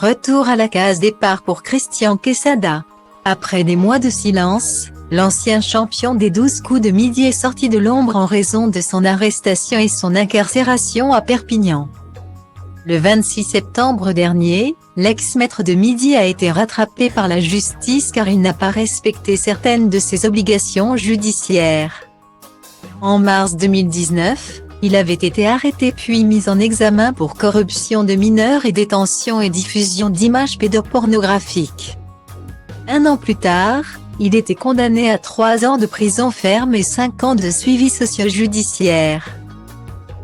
Retour à la case départ pour Christian Quesada. Après des mois de silence, l'ancien champion des 12 coups de midi est sorti de l'ombre en raison de son arrestation et son incarcération à Perpignan. Le 26 septembre dernier, l'ex-maître de midi a été rattrapé par la justice car il n'a pas respecté certaines de ses obligations judiciaires. En mars 2019, il avait été arrêté puis mis en examen pour corruption de mineurs et détention et diffusion d'images pédopornographiques. Un an plus tard, il était condamné à 3 ans de prison ferme et 5 ans de suivi socio-judiciaire.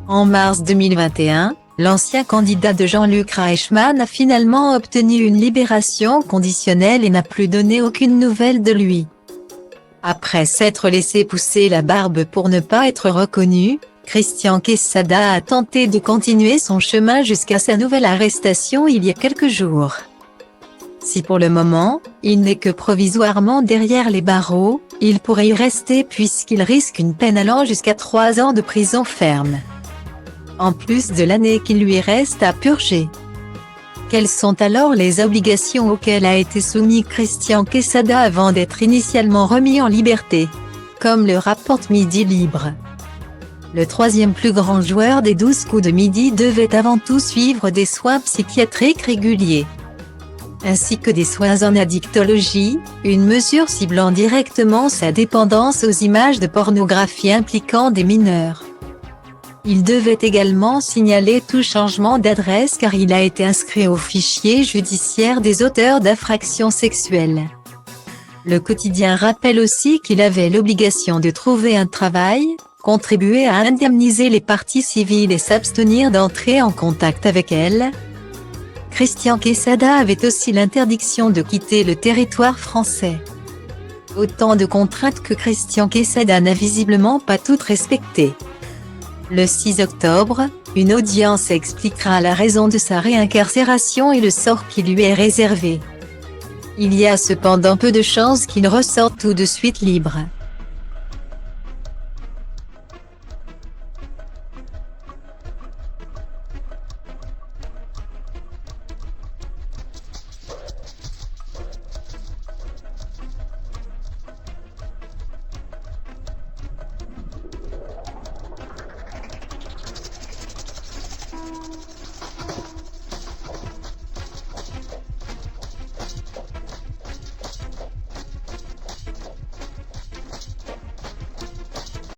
En mars 2021, l'ancien candidat de Jean-Luc Reichmann a finalement obtenu une libération conditionnelle et n'a plus donné aucune nouvelle de lui. Après s'être laissé pousser la barbe pour ne pas être reconnu, Christian Quesada a tenté de continuer son chemin jusqu'à sa nouvelle arrestation il y a quelques jours. Si pour le moment, il n'est que provisoirement derrière les barreaux, il pourrait y rester puisqu'il risque une peine allant jusqu'à 3 ans de prison ferme. En plus de l'année qui lui reste à purger. Quelles sont alors les obligations auxquelles a été soumis Christian Quesada avant d'être initialement remis en liberté? Comme le rapporte Midi Libre. Le troisième plus grand joueur des 12 coups de midi devait avant tout suivre des soins psychiatriques réguliers, ainsi que des soins en addictologie, une mesure ciblant directement sa dépendance aux images de pornographie impliquant des mineurs. Il devait également signaler tout changement d'adresse car il a été inscrit au fichier judiciaire des auteurs d'infractions sexuelles. Le quotidien rappelle aussi qu'il avait l'obligation de trouver un travail, contribuer à indemniser les parties civiles et s'abstenir d'entrer en contact avec elles. Christian Quesada avait aussi l'interdiction de quitter le territoire français. Autant de contraintes que Christian Quesada n'a visiblement pas toutes respectées. Le 6 octobre, une audience expliquera la raison de sa réincarcération et le sort qui lui est réservé. Il y a cependant peu de chances qu'il ressorte tout de suite libre.